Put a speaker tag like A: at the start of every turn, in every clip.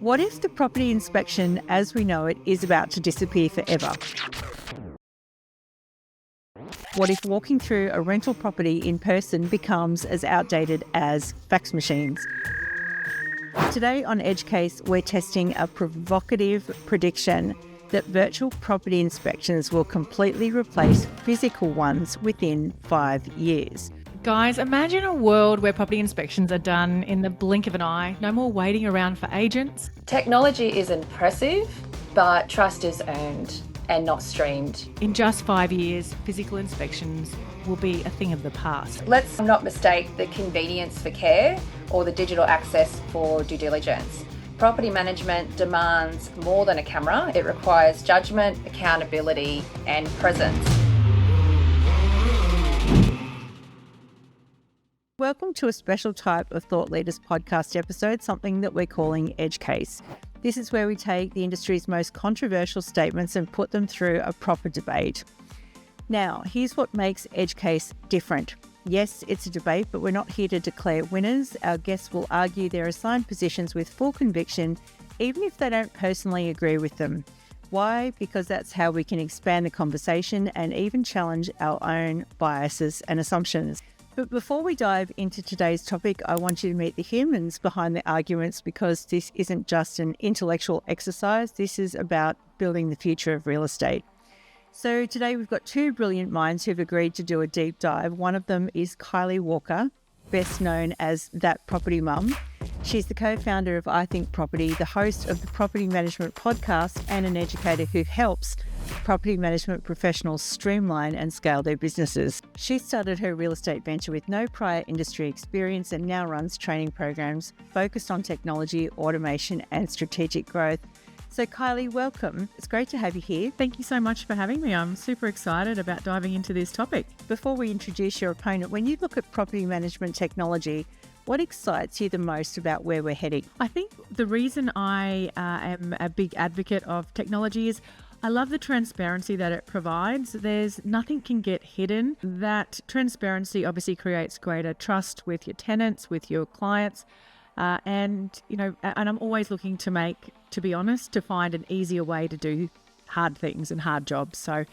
A: What if the property inspection as we know it is about to disappear forever? What if walking through a rental property in person becomes as outdated as fax machines? Today on Edge Case, we're testing a provocative prediction that virtual property inspections will completely replace physical ones within 5 years.
B: Guys, imagine a world where property inspections are done in the blink of an eye. No more waiting around for agents.
C: Technology is impressive, but trust is earned and not streamed.
B: In just 5 years, physical inspections will be a thing of the past.
C: Let's not mistake the convenience for care or the digital access for due diligence. Property management demands more than a camera. It requires judgment, accountability, and presence.
A: Welcome to a special type of Thought Leaders podcast episode, something that we're calling Edge Case. This is where we take the industry's most controversial statements and put them through a proper debate. Now, here's what makes Edge Case different. Yes, it's a debate, but we're not here to declare winners. Our guests will argue their assigned positions with full conviction, even if they don't personally agree with them. Why? Because that's how we can expand the conversation and even challenge our own biases and assumptions. But before we dive into today's topic, I want you to meet the humans behind the arguments, because this isn't just an intellectual exercise. This is about building the future of real estate. So today we've got two brilliant minds who've agreed to do a deep dive. One of them is Kylie Walker, best known as That Property Mum. She's the co-founder of I Think Property, the host of the Property Management Podcast, and an educator who helps property management professionals streamline and scale their businesses. She started her real estate venture with no prior industry experience and now runs training programs focused on technology, automation, and strategic growth. So Kylie, welcome. It's great to have you here.
B: Thank you so much for having me. I'm super excited about diving into this topic.
A: Before we introduce your opponent, when you look at property management technology, what excites you the most about where we're heading?
B: I think the reason I am a big advocate of technology is I love the transparency that it provides. There's nothing can get hidden. That transparency obviously creates greater trust with your tenants, with your clients. And I'm always looking to be honest, to find an easier way to do hard things and hard jobs. So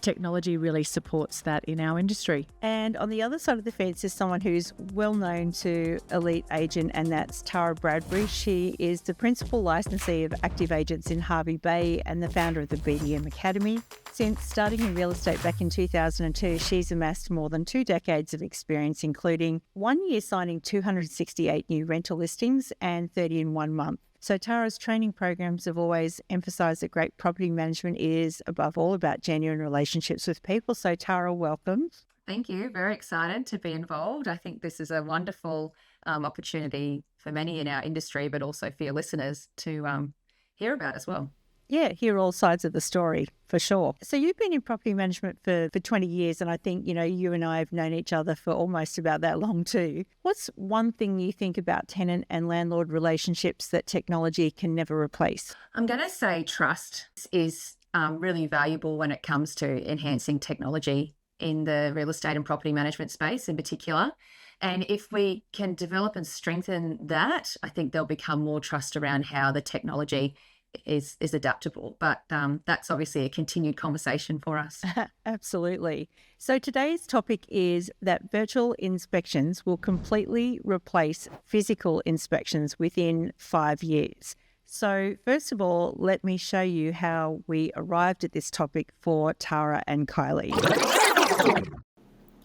B: technology really supports that in our industry.
A: And on the other side of the fence is someone who's well known to Elite Agent, and that's Tara Bradbury. She is the principal licensee of active agents in Hervey Bay and the founder of the BDM Academy. Since starting in real estate back in 2002, she's amassed more than 2 decades of experience, including 1 year signing 268 new rental listings and 30 in 1 month. So Tara's training programs have always emphasised that great property management is, above all, about genuine relationships with people. So Tara, welcome.
C: Thank you. Very excited to be involved. I think this is a wonderful opportunity for many in our industry, but also for your listeners to hear about as well.
A: Yeah, hear all sides of the story, for sure. So you've been in property management for 20 years, and I think, you and I have known each other for almost about that long too. What's one thing you think about tenant and landlord relationships that technology can never replace?
C: I'm going to say trust is really valuable when it comes to enhancing technology in the real estate and property management space in particular. And if we can develop and strengthen that, I think there'll become more trust around how the technology is adaptable, but that's obviously a continued conversation for us.
A: Absolutely. So today's topic is that virtual inspections will completely replace physical inspections within 5 years. So first of all, let me show you how we arrived at this topic for Tara and Kylie.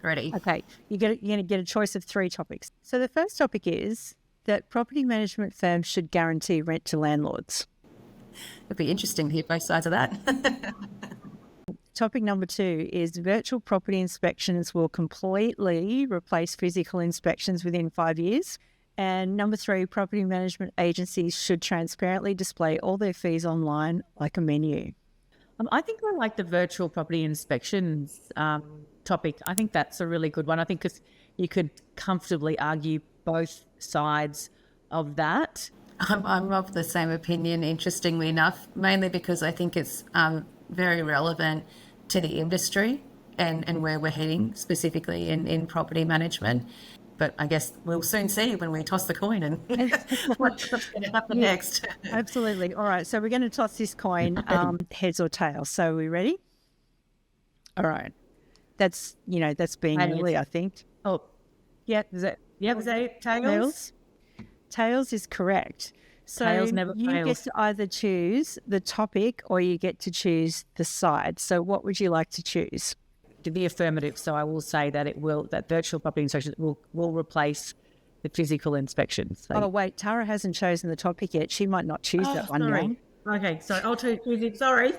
C: Ready?
A: Okay, you're going to get a choice of 3 topics. So the first topic is that property management firms should guarantee rent to landlords.
C: It'd be interesting to hear both sides of that.
A: Topic number 2 is virtual property inspections will completely replace physical inspections within 5 years. And number 3, property management agencies should transparently display all their fees online like a menu.
B: I think I like the virtual property inspections topic. I think that's a really good one. I think because you could comfortably argue both sides of that.
C: I'm of the same opinion, interestingly enough, mainly because I think it's very relevant to the industry and where we're heading specifically in property management. But I guess we'll soon see when we toss the coin and what's going to happen next.
A: Absolutely. All right. So we're going to toss this coin, heads or tails. So are we ready? All right. That's being early, I think.
B: Oh, yeah. Is that it? Tails?
A: Tails is correct. So
B: Tails never
A: you
B: fails.
A: get to either choose the topic or you get to choose the side. So what would you like to choose?
B: To be affirmative, so I will say that that virtual property inspections will replace the physical inspections. So,
A: Oh, wait, Tara hasn't chosen the topic yet. She might not choose that one
B: sorry.
A: now.
B: Okay, so I'll choose it. Sorry.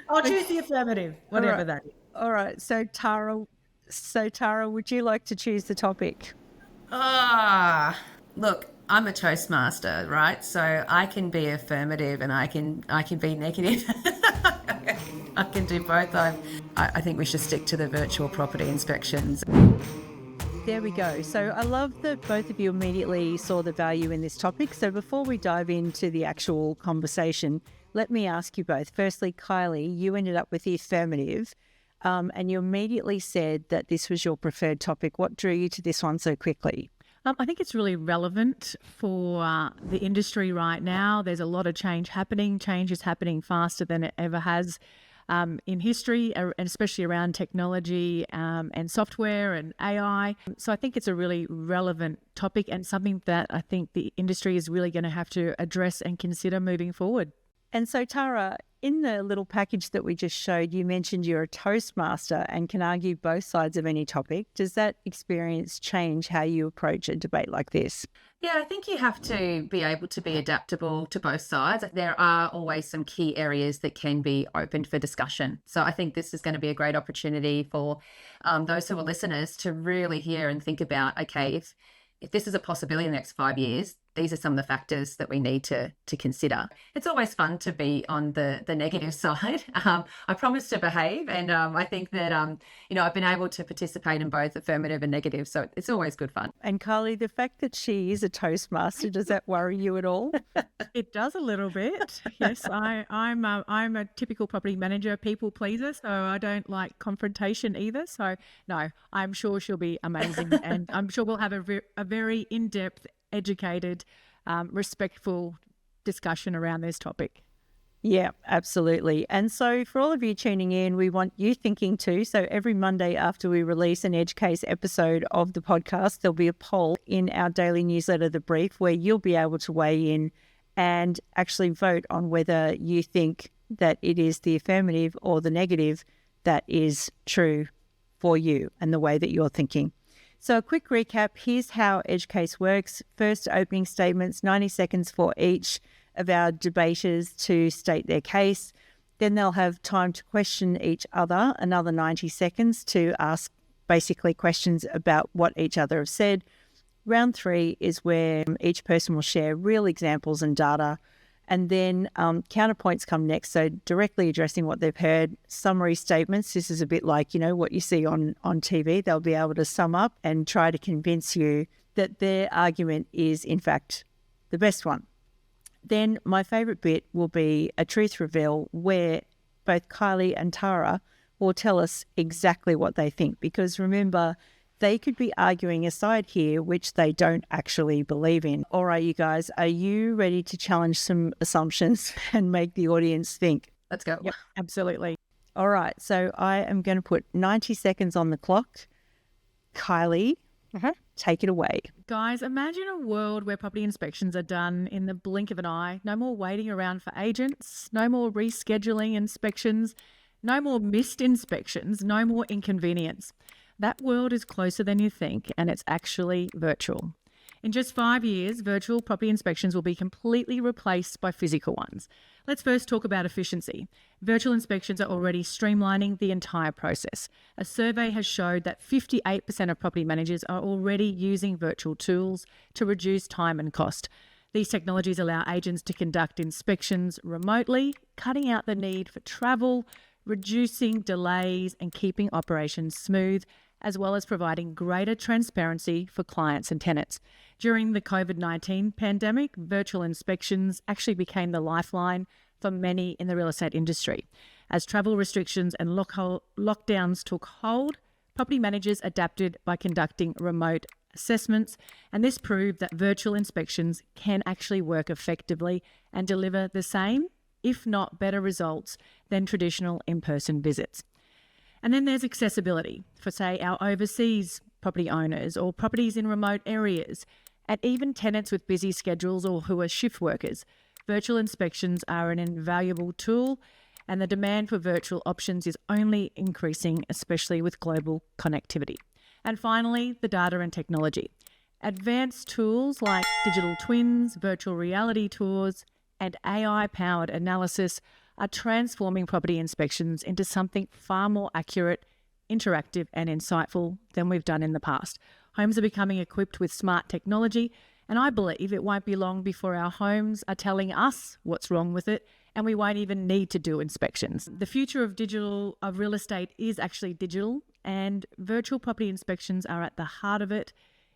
B: I'll choose the affirmative, whatever that is.
A: All right. So Tara, would you like to choose the topic?
C: Look, I'm a Toastmaster, right? So I can be affirmative and I can be negative. I can do both. I think we should stick to the virtual property inspections.
A: There we go. So I love that both of you immediately saw the value in this topic. So before we dive into the actual conversation, let me ask you both. Firstly, Kylie, you ended up with the affirmative, and you immediately said that this was your preferred topic. What drew you to this one so quickly?
B: I think it's really relevant for the industry right now. There's a lot of change happening. Change is happening faster than it ever has in history, and especially around technology and software and AI. So I think it's a really relevant topic and something that I think the industry is really going to have to address and consider moving forward.
A: And so, Tara, in the little package that we just showed, you mentioned you're a Toastmaster and can argue both sides of any topic. Does that experience change how you approach a debate like this?
C: Yeah, I think you have to be able to be adaptable to both sides. There are always some key areas that can be opened for discussion. So I think this is going to be a great opportunity for those who are listeners to really hear and think about, okay, if this is a possibility in the next 5 years, these are some of the factors that we need to consider. It's always fun to be on the negative side. I promise to behave, and I think that I've been able to participate in both affirmative and negative, so it's always good fun.
A: And Kylie, the fact that she is a Toastmaster, does that worry you at all?
B: It does a little bit. Yes, I'm a typical property manager, people pleaser, so I don't like confrontation either. So no, I'm sure she'll be amazing, and I'm sure we'll have a very in-depth, educated, respectful discussion around this topic.
A: Yeah, absolutely. And so for all of you tuning in, we want you thinking too. So every Monday after we release an Edge Case episode of the podcast, there'll be a poll in our daily newsletter, The Brief, where you'll be able to weigh in and actually vote on whether you think that it is the affirmative or the negative that is true for you and the way that you're thinking. So a quick recap, here's how Edge Case works. First, opening statements, 90 seconds for each of our debaters to state their case. Then they'll have time to question each other, another 90 seconds to ask basically questions about what each other have said. Round 3 is where each person will share real examples and data. And then counterpoints come next, so directly addressing what they've heard. Summary statements, this is a bit like, what you see on TV. They'll be able to sum up and try to convince you that their argument is, in fact, the best one. Then my favourite bit will be a truth reveal where both Kylie and Tara will tell us exactly what they think. Because remember, they could be arguing a side here which they don't actually believe in. All right, you guys, are you ready to challenge some assumptions and make the audience think?
C: Let's go.
B: Yep, absolutely.
A: All right, so I am going to put 90 seconds on the clock. Kylie, take it away.
B: Guys, imagine a world where property inspections are done in the blink of an eye. No more waiting around for agents, no more rescheduling inspections, no more missed inspections, no more inconvenience. That world is closer than you think, and it's actually virtual. In just 5 years, virtual property inspections will be completely replaced by physical ones. Let's first talk about efficiency. Virtual inspections are already streamlining the entire process. A survey has showed that 58% of property managers are already using virtual tools to reduce time and cost. These technologies allow agents to conduct inspections remotely, cutting out the need for travel, reducing delays and keeping operations smooth, as well as providing greater transparency for clients and tenants. During the COVID-19 pandemic, virtual inspections actually became the lifeline for many in the real estate industry. As travel restrictions and lockdowns took hold, property managers adapted by conducting remote assessments, and this proved that virtual inspections can actually work effectively and deliver the same, if not better results than traditional in-person visits. And then there's accessibility for, say, our overseas property owners or properties in remote areas, and even tenants with busy schedules or who are shift workers. Virtual inspections are an invaluable tool, and the demand for virtual options is only increasing, especially with global connectivity. And finally, the data and technology. Advanced tools like digital twins, virtual reality tours, and AI-powered analysis are transforming property inspections into something far more accurate, interactive, and insightful than we've done in the past. Homes are becoming equipped with smart technology, and I believe it won't be long before our homes are telling us what's wrong with it, and we won't even need to do inspections. The future of real estate is actually digital, and virtual property inspections are at the heart of it.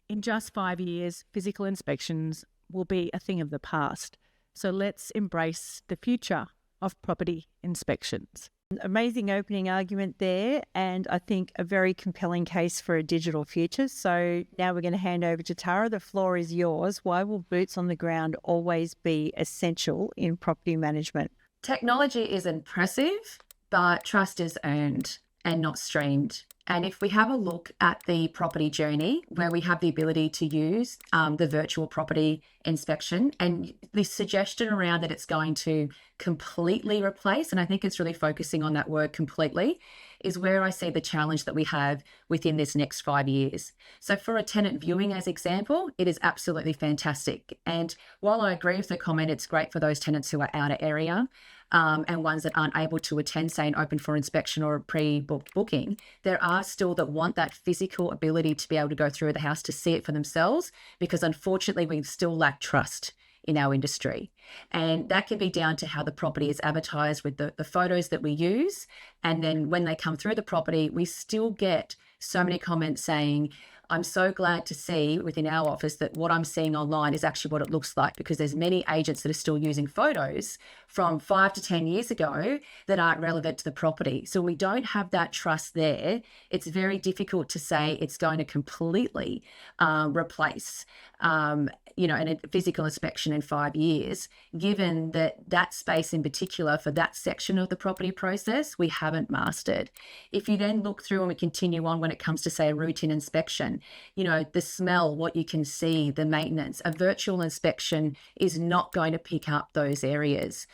B: In just 5 years, physical inspections will be a thing of the past. So let's embrace the future of property inspections.
A: Amazing opening argument there, and I think a very compelling case for a digital future. So now we're going to hand over to Tara. The floor is yours. Why will boots on the ground always be essential in property management?
C: Technology is impressive, but trust is earned and not streamed. And if we have a look at the property journey, where we have the ability to use the virtual property inspection, and the suggestion around that it's going to completely replace, and I think it's really focusing on that word completely, is where I see the challenge that we have within this next 5 years. So for a tenant viewing, as example, it is absolutely fantastic. And while I agree with the comment, it's great for those tenants who are out of area, and ones that aren't able to attend, say, an open for inspection or a pre-booked booking, there are still that want that physical ability to be able to go through the house to see it for themselves, because unfortunately we still lack trust in our industry. And that can be down to how the property is advertised with the photos that we use. And then when they come through the property, we still get so many comments saying, I'm so glad to see within our office that what I'm seeing online is actually what it looks like, because there's many agents that are still using photos from 5 to 10 years ago that aren't relevant to the property. So we don't have that trust there. It's very difficult to say it's going to completely replace a physical inspection in 5 years, given that space in particular for that section of the property process, we haven't mastered. If you then look through and we continue on when it comes to, say, a routine inspection, the smell, what you can see, the maintenance, a virtual inspection is not going to pick up those areas.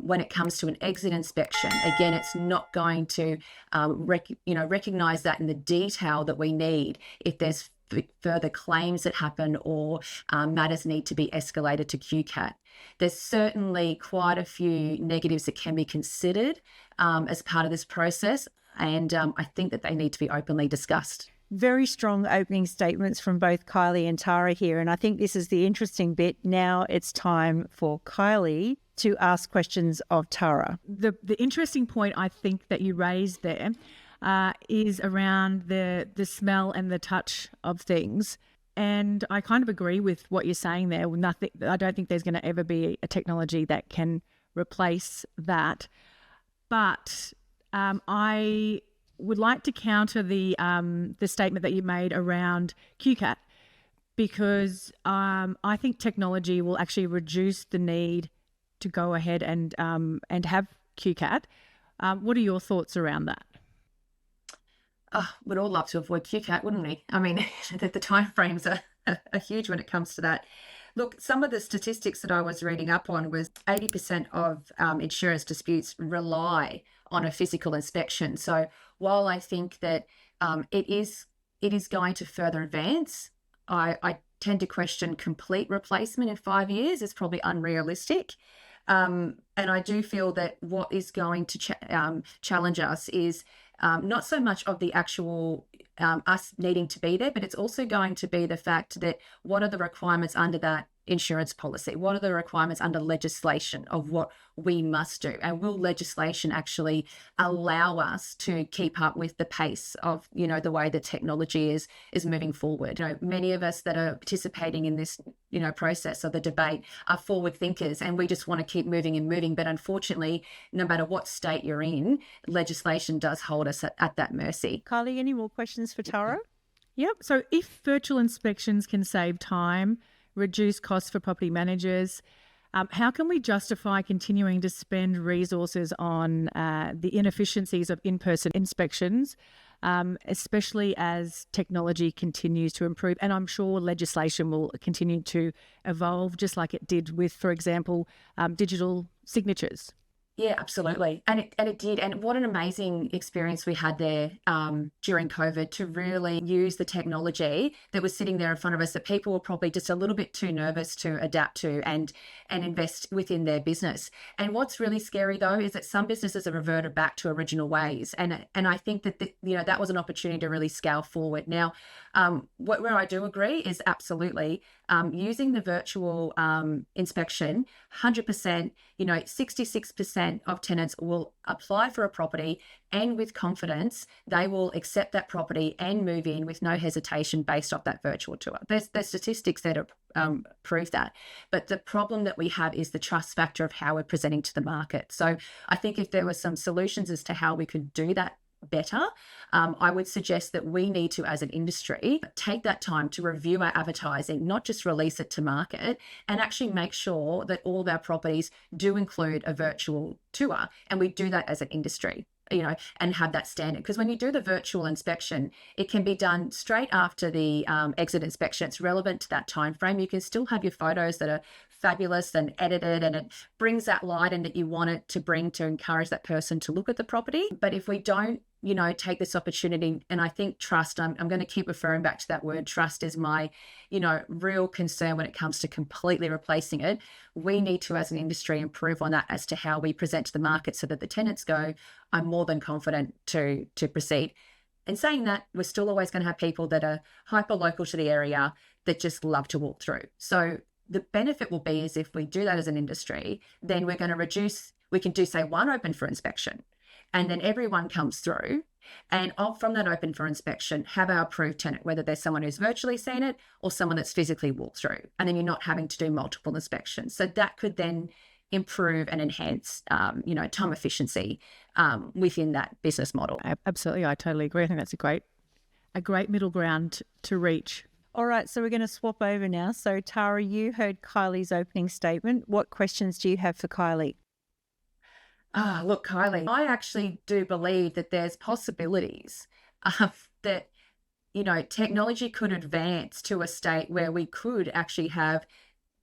C: When it comes to an exit inspection, again, it's not going to recognize that in the detail that we need if there's further claims that happen or matters need to be escalated to QCAT. There's certainly quite a few negatives that can be considered as part of this process, and I think that they need to be openly discussed.
A: Very strong opening statements from both Kylie and Tara here, and I think this is the interesting bit. Now it's time for Kylie to ask questions of Tara.
B: The interesting point I think that you raised there is around the smell and the touch of things. And I kind of agree with what you're saying there. I don't think there's going to ever be a technology that can replace that. But I would like to counter the statement that you made around QCAT, because I think technology will actually reduce the need to go ahead and have QCAT. What are your thoughts around that?
C: We'd all love to avoid QCAT, wouldn't we? I mean, the timeframes are huge when it comes to that. Look, some of the statistics that I was reading up on was 80% of insurance disputes rely on a physical inspection. So while I think that it is going to further advance, I tend to question complete replacement in 5 years is probably unrealistic. And I do feel that what is going to challenge us is not so much of the actual us needing to be there, but it's also going to be the fact that what are the requirements under that insurance policy? What are the requirements under legislation of what we must do? And will legislation actually allow us to keep up with the pace of, the way that technology is moving forward? Many of us that are participating in this, process of the debate are forward thinkers, and we just want to keep moving and moving. But unfortunately, no matter what state you're in, legislation does hold us at that mercy.
A: Kylie, any more questions for Tara?
B: Yep. So if virtual inspections can save time, reduce costs for property managers, how can we justify continuing to spend resources on the inefficiencies of in-person inspections, especially as technology continues to improve? And I'm sure legislation will continue to evolve, just like it did with, for example, digital signatures.
C: Yeah, absolutely. And it did. And what an amazing experience we had there during COVID to really use the technology that was sitting there in front of us that people were probably just a little bit too nervous to adapt to and invest within their business. And what's really scary, though, is that some businesses have reverted back to original ways. And I think that, that was an opportunity to really scale forward. Now, where I do agree is absolutely using the virtual inspection, 100%, 66% of tenants will apply for a property, and with confidence, they will accept that property and move in with no hesitation based off that virtual tour. There's statistics that prove that. But the problem that we have is the trust factor of how we're presenting to the market. So I think if there were some solutions as to how we could do that better, I would suggest that we need to, as an industry, take that time to review our advertising, not just release it to market, and actually make sure that all of our properties do include a virtual tour, and we do that as an industry, and have that standard. Because when you do the virtual inspection, it can be done straight after the exit inspection. It's relevant to that time frame. You can still have your photos that are fabulous and edited, and it brings that light in that you want it to bring to encourage that person to look at the property. But if we don't, take this opportunity, and I think trust, I'm going to keep referring back to that word, trust is my, real concern when it comes to completely replacing it. We need to, as an industry, improve on that as to how we present to the market so that the tenants go, I'm more than confident to proceed. And saying that, we're still always going to have people that are hyper local to the area that just love to walk through. So the benefit will be is if we do that as an industry, then we're going to reduce, we can do, say, one open for inspection, and then everyone comes through, and from that open for inspection, have our approved tenant, whether there's someone who's virtually seen it or someone that's physically walked through, and then you're not having to do multiple inspections. So that could then improve and enhance, time efficiency within that business model.
B: Absolutely, I totally agree. I think that's a great middle ground to reach.
A: All right, so we're going to swap over now. So Tara, you heard Kylie's opening statement. What questions do you have for Kylie?
C: Look, Kylie, I actually do believe that there's possibilities that, technology could advance to a state where we could actually have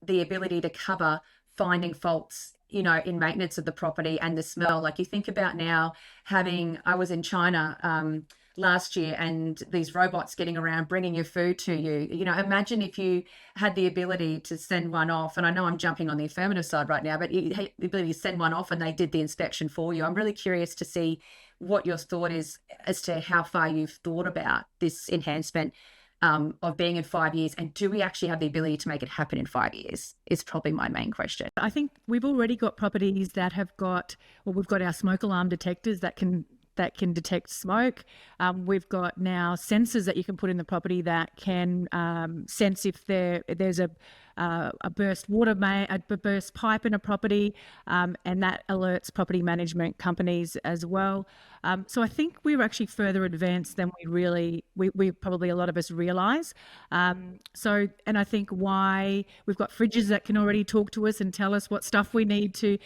C: the ability to cover finding faults, in maintenance of the property and the smell. Like you think about now I was in China last year, and these robots getting around bringing your food to you. Imagine if you had the ability to send one off, and I know I'm jumping on the affirmative side right now, but you had the ability to send one off and they did the inspection for you. I'm really curious to see what your thought is as to how far you've thought about this enhancement of being in 5 years, and do we actually have the ability to make it happen in 5 years is probably my main question.
B: I think we've already got properties that we've got our smoke alarm detectors that can detect smoke. We've got now sensors that you can put in the property that can sense if there's a burst burst pipe in a property, and that alerts property management companies as well. So I think we're actually further advanced than we probably a lot of us realise. And I think why we've got fridges that can already talk to us and tell us what stuff we need to.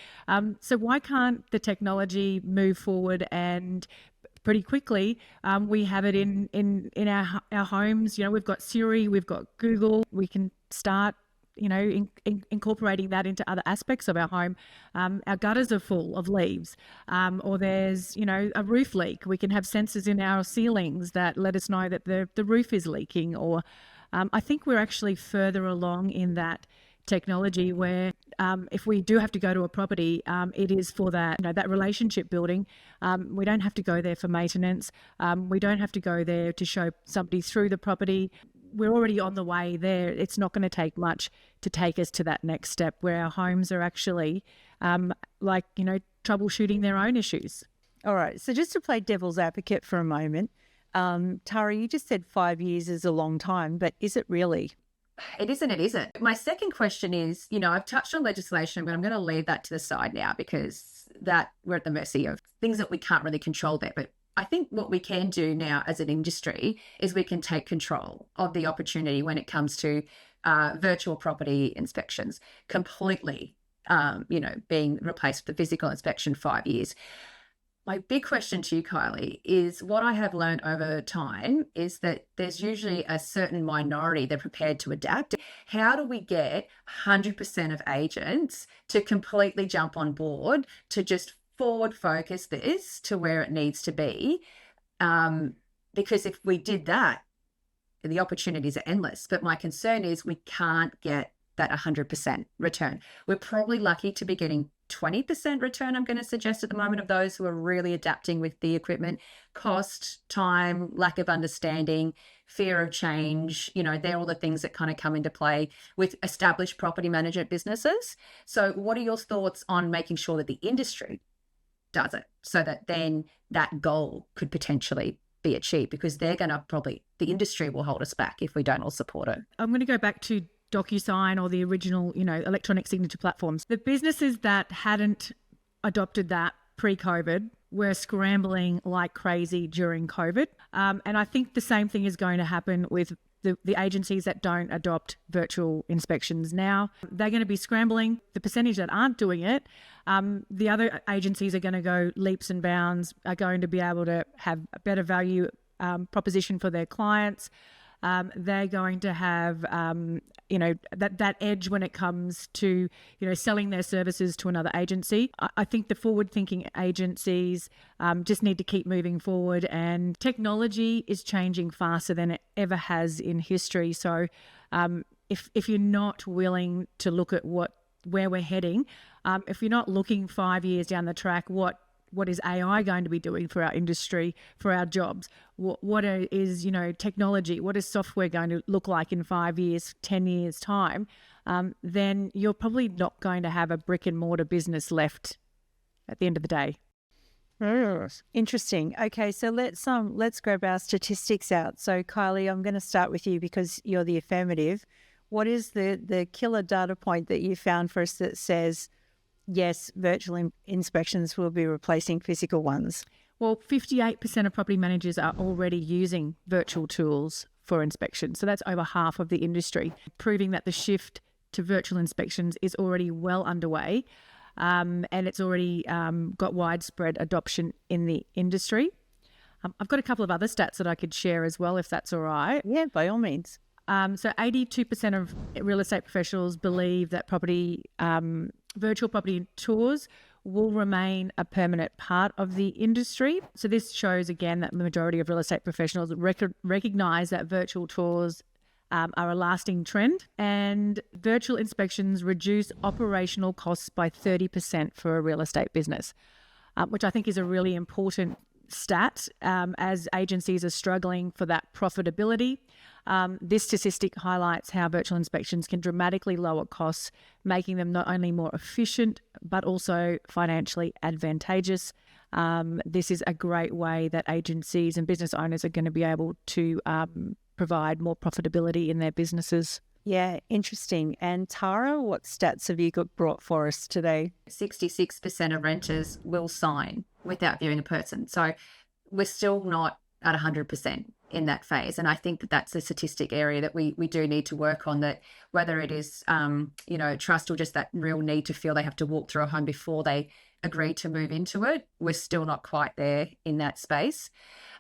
B: So why can't the technology move forward and pretty quickly we have it in our homes? We've got Siri, we've got Google. We can start incorporating that into other aspects of our home. Our gutters are full of leaves, or there's a roof leak. We can have sensors in our ceilings that let us know that the roof is leaking. Or I think we're actually further along in that technology where if we do have to go to a property, it is for that that relationship building. We don't have to go there for maintenance. We don't have to go there to show somebody through the property. we're already on the way there. It's not going to take much to take us to that next step where our homes are actually troubleshooting their own issues.
A: All right. So just to play devil's advocate for a moment, Tara, you just said 5 years is a long time, but is it really?
C: It isn't, it isn't. My second question is, I've touched on legislation, but I'm going to leave that to the side now because that we're at the mercy of things that we can't really control there. But I think what we can do now as an industry is we can take control of the opportunity when it comes to virtual property inspections completely, being replaced with the physical inspection 5 years. My big question to you, Kylie, is what I have learned over time is that there's usually a certain minority that are prepared to adapt. How do we get 100% of agents to completely jump on board to just forward focus this to where it needs to be? Because if we did that, the opportunities are endless. But my concern is we can't get that 100% return. We're probably lucky to be getting 20% return, I'm going to suggest at the moment, of those who are really adapting with the equipment. Cost, time, lack of understanding, fear of change, they're all the things that kind of come into play with established property management businesses. So what are your thoughts on making sure that the industry does it so that then that goal could potentially be achieved? Because they're going to the industry will hold us back if we don't all support it.
B: I'm going to go back to DocuSign or the original, electronic signature platforms. The businesses that hadn't adopted that pre-COVID were scrambling like crazy during COVID. And I think the same thing is going to happen with the agencies that don't adopt virtual inspections now. They're going to be scrambling. The percentage that aren't doing it, the other agencies are going to go leaps and bounds, are going to be able to have a better value proposition for their clients. They're going to have, that edge when it comes to, selling their services to another agency. I think the forward-thinking agencies just need to keep moving forward, and technology is changing faster than it ever has in history. So if you're not willing to look at where we're heading, if you're not looking 5 years down the track, what is AI going to be doing for our industry, for our jobs? What is technology? What is software going to look like in 5 years, 10 years time? Then you're probably not going to have a brick and mortar business left at the end of the day.
A: Interesting. Okay, so let's grab our statistics out. So Kylie, I'm going to start with you because you're the affirmative. What is the killer data point that you found for us that says, yes, virtual inspections will be replacing physical ones?
B: Well, 58% of property managers are already using virtual tools for inspection. So that's over half of the industry, proving that the shift to virtual inspections is already well underway, and it's already got widespread adoption in the industry. I've got a couple of other stats that I could share as well, if that's all right.
A: Yeah, by all means.
B: So 82% of real estate professionals believe that virtual property tours will remain a permanent part of the industry. So this shows again that the majority of real estate professionals recognise that virtual tours are a lasting trend, and virtual inspections reduce operational costs by 30% for a real estate business, which I think is a really important stat as agencies are struggling for that profitability. This statistic highlights how virtual inspections can dramatically lower costs, making them not only more efficient, but also financially advantageous. This is a great way that agencies and business owners are going to be able to provide more profitability in their businesses.
A: Yeah, interesting. And Tara, what stats have you brought for us today?
C: 66% of renters will sign without viewing a person. So we're still not at 100% in that phase. And I think that that's a statistic area that we do need to work on, that whether it is, trust or just that real need to feel they have to walk through a home before they agree to move into it, we're still not quite there in that space.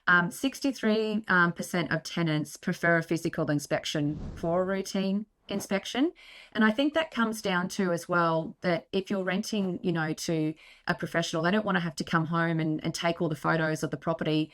C: 63% of tenants prefer a physical inspection for a routine inspection. And I think that comes down to as well that if you're renting, to a professional, they don't want to have to come home and take all the photos of the property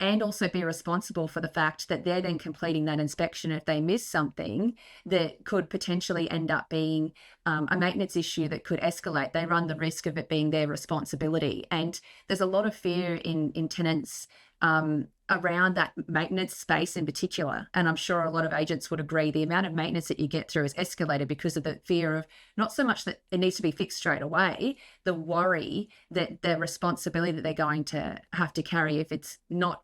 C: and also be responsible for the fact that they're then completing that inspection. If they miss something that could potentially end up being a maintenance issue that could escalate, they run the risk of it being their responsibility. And there's a lot of fear in tenants around that maintenance space in particular. And I'm sure a lot of agents would agree the amount of maintenance that you get through is escalated because of the fear of not so much that it needs to be fixed straight away, the worry that the responsibility that they're going to have to carry if it's not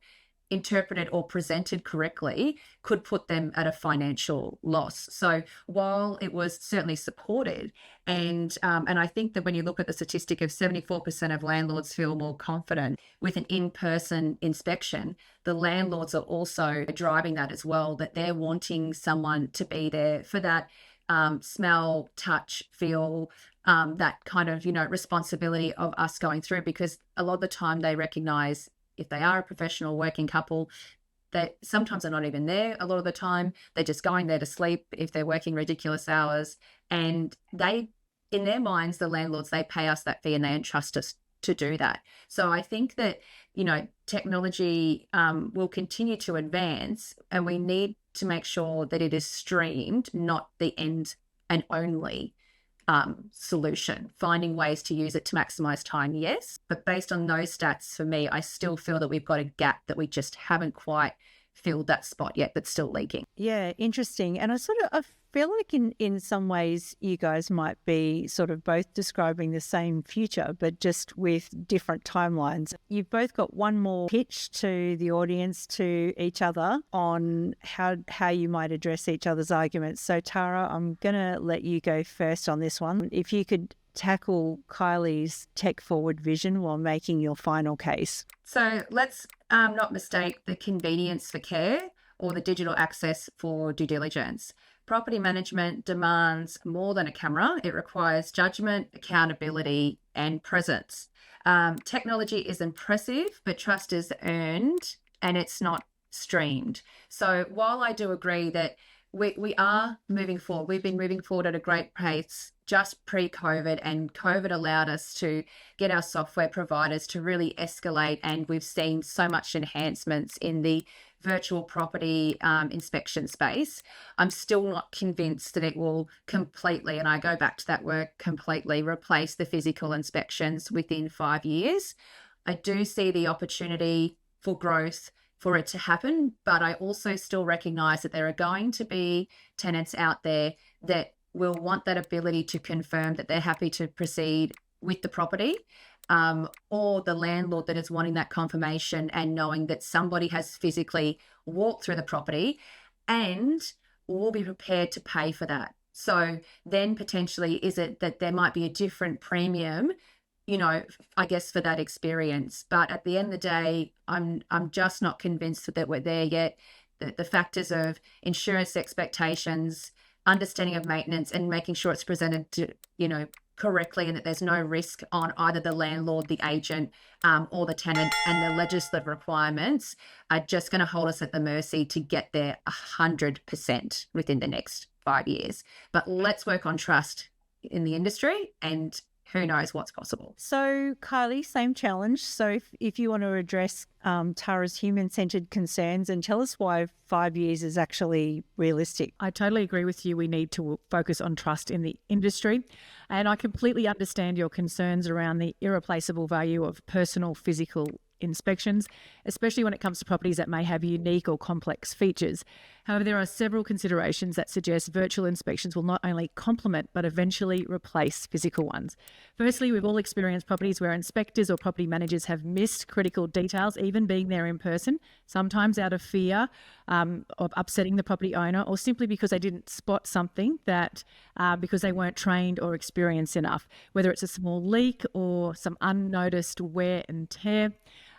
C: interpreted or presented correctly could put them at a financial loss. So while it was certainly supported, and I think that when you look at the statistic of 74% of landlords feel more confident with an in-person inspection, the landlords are also driving that as well, that they're wanting someone to be there for that smell, touch, feel, that kind of, responsibility of us going through, because a lot of the time they recognize if they are a professional working couple, that sometimes they're not even there. A lot of the time, they're just going there to sleep if they're working ridiculous hours. And they, in their minds, the landlords, they pay us that fee and they entrust us to do that. So I think that, technology will continue to advance, and we need to make sure that it is streamed, not the end and only solution. Finding ways to use it to maximize time, yes, but based on those stats, for me, I still feel that we've got a gap that we just haven't quite filled that spot yet, that's still leaking.
A: Yeah, interesting. And I feel like in some ways you guys might be sort of both describing the same future, but just with different timelines. You've both got one more pitch to the audience, to each other, on how you might address each other's arguments. So Tara, I'm going to let you go first on this one. If you could tackle Kylie's tech-forward vision while making your final case.
C: So let's not mistake the convenience for care or the digital access for due diligence. Property management demands more than a camera. It requires judgment, accountability, and presence. Technology is impressive, but trust is earned and it's not streamed. So while I do agree that we are moving forward, we've been moving forward at a great pace just pre-COVID, and COVID allowed us to get our software providers to really escalate, and we've seen so much enhancements in the virtual property inspection space. I'm still not convinced that it will completely, and I go back to that word, completely replace the physical inspections within 5 years. I do see the opportunity for growth for it to happen, but I also still recognize that there are going to be tenants out there that will want that ability to confirm that they're happy to proceed with the property, or the landlord that is wanting that confirmation and knowing that somebody has physically walked through the property and will be prepared to pay for that. So then potentially is it that there might be a different premium, I guess, for that experience. But at the end of the day, I'm just not convinced that we're there yet. The factors of insurance expectations, understanding of maintenance, and making sure it's presented to, correctly, and that there's no risk on either the landlord, the agent, or the tenant, and the legislative requirements are just going to hold us at the mercy to get there 100% within the next 5 years. But let's work on trust in the industry, and who knows what's possible.
A: So Kylie, same challenge. So if you want to address Tara's human-centered concerns and tell us why 5 years is actually realistic.
B: I totally agree with you. We need to focus on trust in the industry. And I completely understand your concerns around the irreplaceable value of personal physical inspections, especially when it comes to properties that may have unique or complex features. However, there are several considerations that suggest virtual inspections will not only complement but eventually replace physical ones. Firstly, we've all experienced properties where inspectors or property managers have missed critical details, even being there in person, sometimes out of fear of upsetting the property owner, or simply because they didn't spot something that because they weren't trained or experienced enough, whether it's a small leak or some unnoticed wear and tear.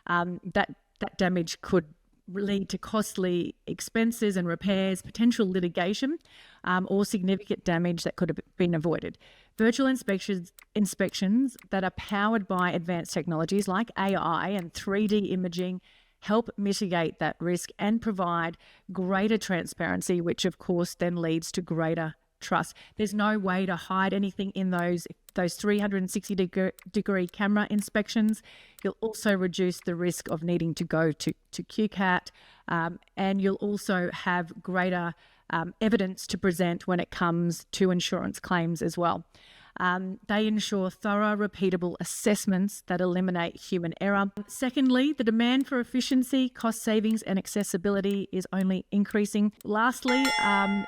B: That damage could lead to costly expenses and repairs, potential litigation, or significant damage that could have been avoided. Virtual inspections that are powered by advanced technologies like AI and 3D imaging help mitigate that risk and provide greater transparency, which of course then leads to greater trust. There's no way to hide anything in those 360-degree camera inspections. You'll also reduce the risk of needing to go to QCAT, and you'll also have greater evidence to present when it comes to insurance claims as well. They ensure thorough, repeatable assessments that eliminate human error. Secondly, the demand for efficiency, cost savings, and accessibility is only increasing. Lastly,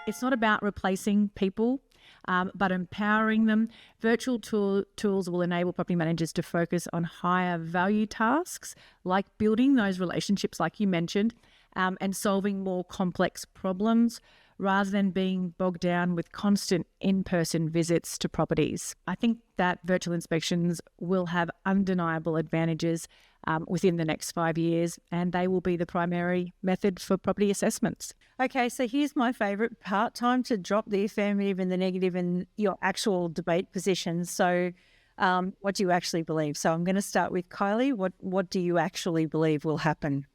B: it's not about replacing people, but empowering them. Virtual tools will enable property managers to focus on higher value tasks like building those relationships, like you mentioned, and solving more complex problems rather than being bogged down with constant in-person visits to properties. I think that virtual inspections will have undeniable advantages within the next 5 years, and they will be the primary method for property assessments.
A: Okay, so here's my favourite part, time to drop the affirmative and the negative in your actual debate positions. So what do you actually believe? So I'm going to start with Kylie. What do you actually believe will happen?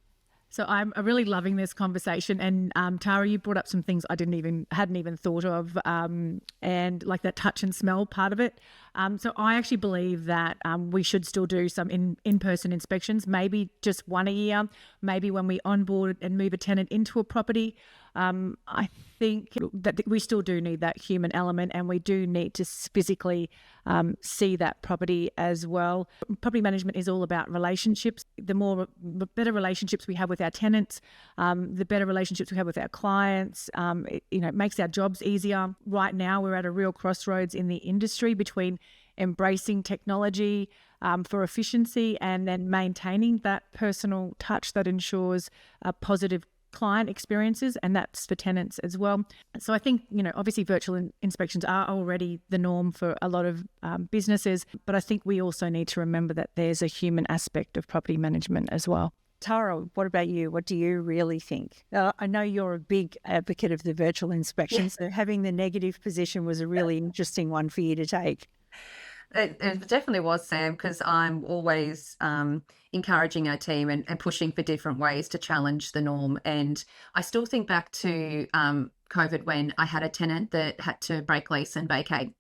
B: So I'm really loving this conversation, and Tara, you brought up some things I hadn't even thought of, and like that touch and smell part of it. So I actually believe that we should still do some in-person inspections, maybe just one a year, maybe when we onboard and move a tenant into a property. I think that we still do need that human element, and we do need to physically see that property as well. Property management is all about relationships. The better relationships we have with our tenants, the better relationships we have with our clients, it makes our jobs easier. Right now, we're at a real crossroads in the industry between embracing technology for efficiency and then maintaining that personal touch that ensures positive client experiences, and that's for tenants as well. So I think, obviously virtual inspections are already the norm for a lot of businesses, but I think we also need to remember that there's a human aspect of property management as well.
A: Tara, what about you? What do you really think? I know you're a big advocate of the virtual inspection, so having the negative position was a really interesting one for you to take.
C: It definitely was, Sam, because I'm always encouraging our team and pushing for different ways to challenge the norm. And I still think back to COVID when I had a tenant that had to break lease and vacate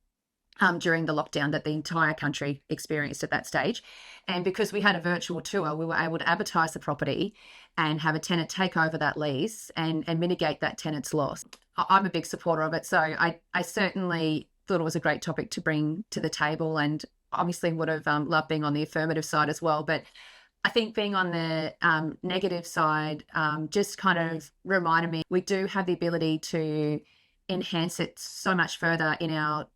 C: during the lockdown that the entire country experienced at that stage. And because we had a virtual tour, we were able to advertise the property and have a tenant take over that lease and mitigate that tenant's loss. I'm a big supporter of it. So I certainly thought it was a great topic to bring to the table, and obviously would have loved being on the affirmative side as well. But I think being on the negative side just kind of reminded me we do have the ability to enhance it so much further in our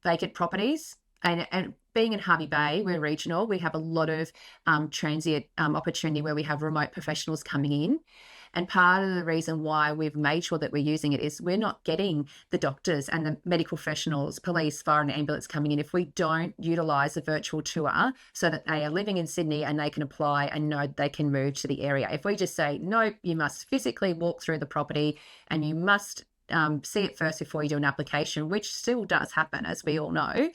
C: vacant properties. And being in Hervey Bay, we're regional. We have a lot of transient opportunity where we have remote professionals coming in. And part of the reason why we've made sure that we're using it is we're not getting the doctors and the medical professionals, police, fire and ambulance coming in if we don't utilise a virtual tour so that they are living in Sydney and they can apply and know they can move to the area. If we just say, no, you must physically walk through the property and you must see it first before you do an application, which still does happen, as we all know,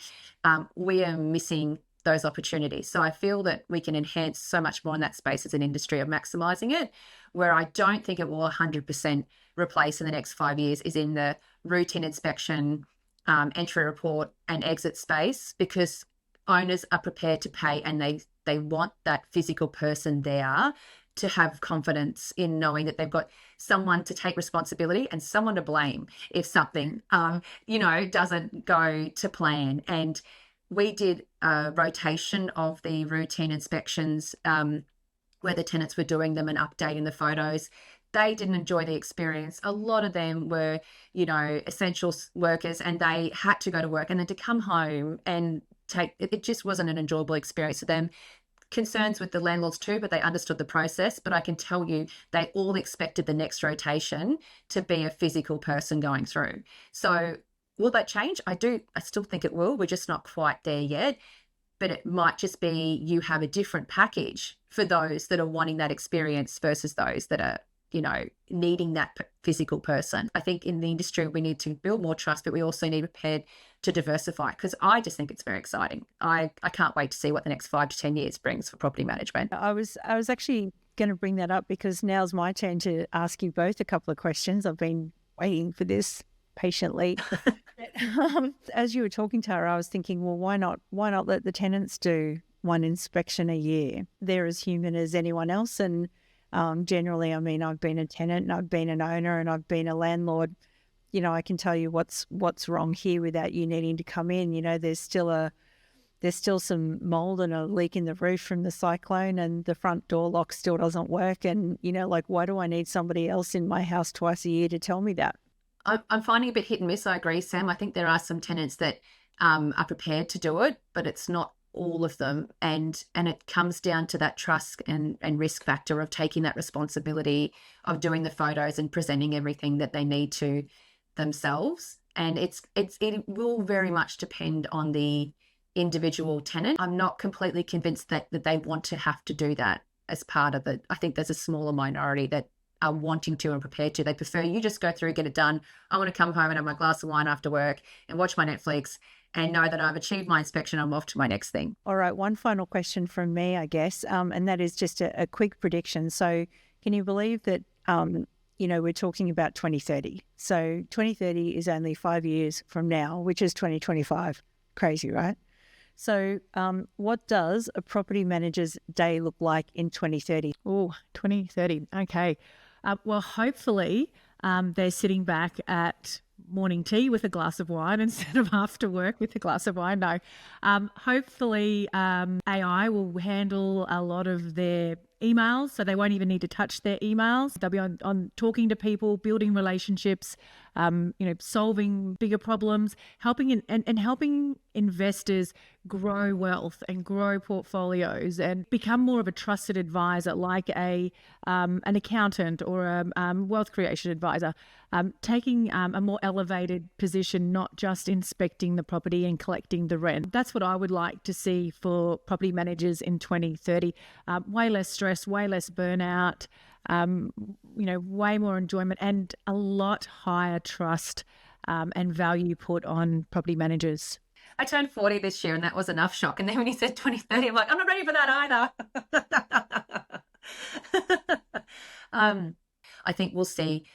C: we are missing those opportunities. So I feel that we can enhance so much more in that space as an industry of maximising it. Where I don't think it will 100% replace in the next 5 years is in the routine inspection, entry report and exit space, because owners are prepared to pay and they want that physical person there to have confidence in knowing that they've got someone to take responsibility and someone to blame if something, doesn't go to plan. And we did a rotation of the routine inspections where the tenants were doing them and updating the photos. They didn't enjoy the experience. A lot of them were, essential workers, and they had to go to work and then to come home and it just wasn't an enjoyable experience for them. Concerns with the landlords too, but they understood the process. But I can tell you, they all expected the next rotation to be a physical person going through. So will that change? I still think it will. We're just not quite there yet. But it might just be you have a different package for those that are wanting that experience versus those that are, needing that physical person. I think in the industry, we need to build more trust, but we also need to be prepared to diversify, because I just think it's very exciting. I can't wait to see what the next 5 to 10 years brings for property management.
A: I was actually going to bring that up because now's my turn to ask you both a couple of questions. I've been waiting for this patiently. As you were talking, Tara, I was thinking, well, why not let the tenants do one inspection a year? They're as human as anyone else. And generally, I've been a tenant and I've been an owner and I've been a landlord I can tell you what's wrong here without you needing to come in. There's still some mold and a leak in the roof from the cyclone, and the front door lock still doesn't work. And, why do I need somebody else in my house twice a year to tell me that?
C: I'm finding a bit hit and miss. I agree, Sam. I think there are some tenants that are prepared to do it, but it's not all of them. And it comes down to that trust and risk factor of taking that responsibility of doing the photos and presenting everything that they need to themselves. And it will very much depend on the individual tenant. I'm not completely convinced that they want to have to do that as part of it. I think there's a smaller minority that are wanting to and prepared to. They prefer you just go through, get it done. I want to come home and have my glass of wine after work and watch my Netflix and know that I've achieved my inspection. I'm off to my next thing.
A: All right, one final question from me, I guess, and that is just a quick prediction. So can you believe that, we're talking about 2030? So 2030 is only 5 years from now, which is 2025. Crazy, right? So what does a property manager's day look like in 2030?
B: Oh, 2030. Okay. Well, hopefully they're sitting back at morning tea with a glass of wine instead of after work with a glass of wine. No. Hopefully AI will handle a lot of their emails, so they won't even need to touch their emails. They'll be on talking to people, building relationships, solving bigger problems, helping and helping investors grow wealth and grow portfolios and become more of a trusted advisor, like an accountant or a wealth creation advisor, taking a more elevated position, not just inspecting the property and collecting the rent. That's what I would like to see for property managers in 2030. Way less stress, way less burnout, way more enjoyment, and a lot higher trust and value put on property managers.
C: I turned 40 this year and that was enough shock. And then when he said 2030, I'm like, I'm not ready for that either. I think we'll see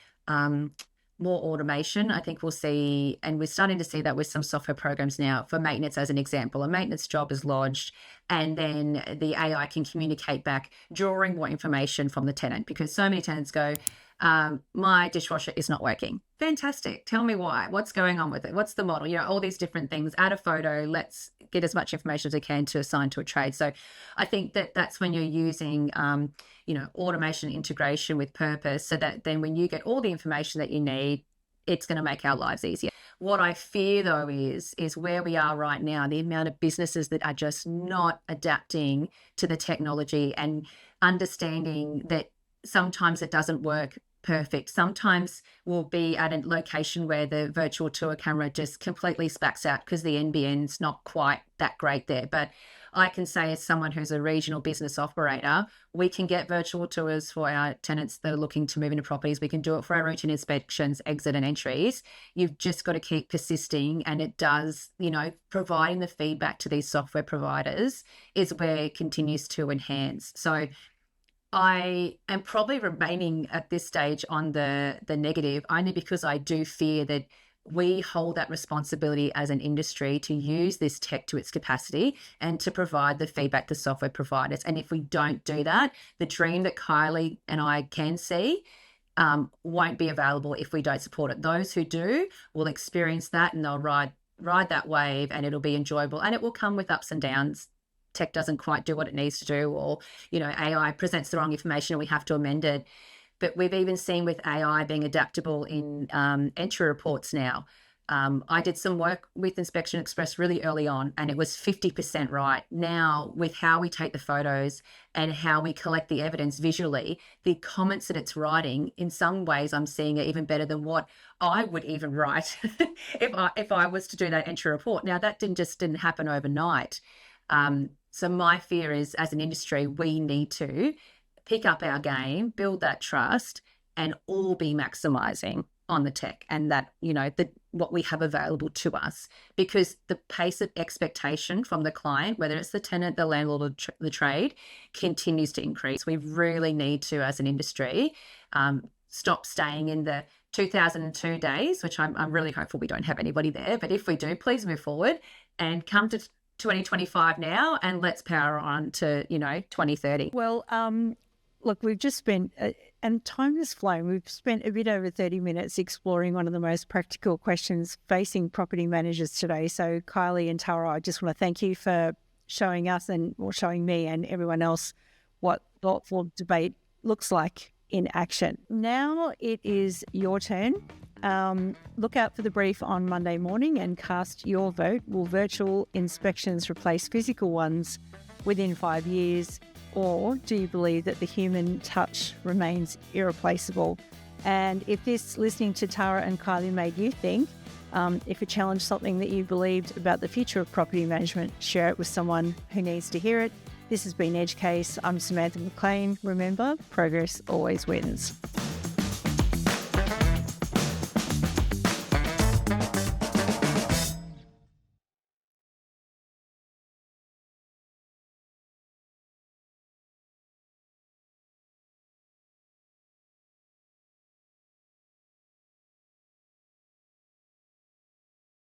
C: more automation. I think we'll see, and we're starting to see that with some software programs now for maintenance, as an example. A maintenance job is lodged and then the AI can communicate back, drawing more information from the tenant, because so many tenants go, my dishwasher is not working. Fantastic. Tell me why. What's going on with it? What's the model? All these different things. Add a photo. Let's get as much information as we can to assign to a trade. So I think that's when you're using, automation integration with purpose, so that then when you get all the information that you need, it's going to make our lives easier. What I fear, though, is where we are right now, the amount of businesses that are just not adapting to the technology and understanding that sometimes it doesn't work perfect. Sometimes we'll be at a location where the virtual tour camera just completely spacks out because the NBN's not quite that great there. But I can say, as someone who's a regional business operator, we can get virtual tours for our tenants that are looking to move into properties. We can do it for our routine inspections, exit and entries. You've just got to keep persisting, and it does, providing the feedback to these software providers is where it continues to enhance. So I am probably remaining at this stage on the negative, only because I do fear that we hold that responsibility as an industry to use this tech to its capacity and to provide the feedback to software providers. And if we don't do that, the dream that Kylie and I can see won't be available if we don't support it. Those who do will experience that, and they'll ride that wave, and it'll be enjoyable, and it will come with ups and downs. Tech doesn't quite do what it needs to do, or AI presents the wrong information and we have to amend it. But we've even seen with AI being adaptable in entry reports now. I did some work with Inspection Express really early on, and it was 50% right. Now, with how we take the photos and how we collect the evidence visually, the comments that it's writing, in some ways I'm seeing it even better than what I would even write if I was to do that entry report. Now, that didn't happen overnight. So my fear is, as an industry, we need to pick up our game, build that trust, and all be maximizing on the tech and that, what we have available to us, because the pace of expectation from the client, whether it's the tenant, the landlord, or the trade, continues to increase. We really need to, as an industry, stop staying in the 2002 days, which I'm really hopeful we don't have anybody there. But if we do, please move forward and come to 2025 now, and let's power on to 2030.
A: Well, Look, we've just spent, and time has flown, we've spent a bit over 30 minutes exploring one of the most practical questions facing property managers today. So Kylie and Tara, I just want to thank you for showing us or showing me and everyone else what thoughtful debate looks like in action. Now it is your turn. Look out for the brief on Monday morning and cast your vote. Will virtual inspections replace physical ones within 5 years? Or do you believe that the human touch remains irreplaceable? And if this listening to Tara and Kylie made you think, if it challenged something that you believed about the future of property management, share it with someone who needs to hear it. This has been Edge Case. I'm Samantha McLean. Remember, progress always wins.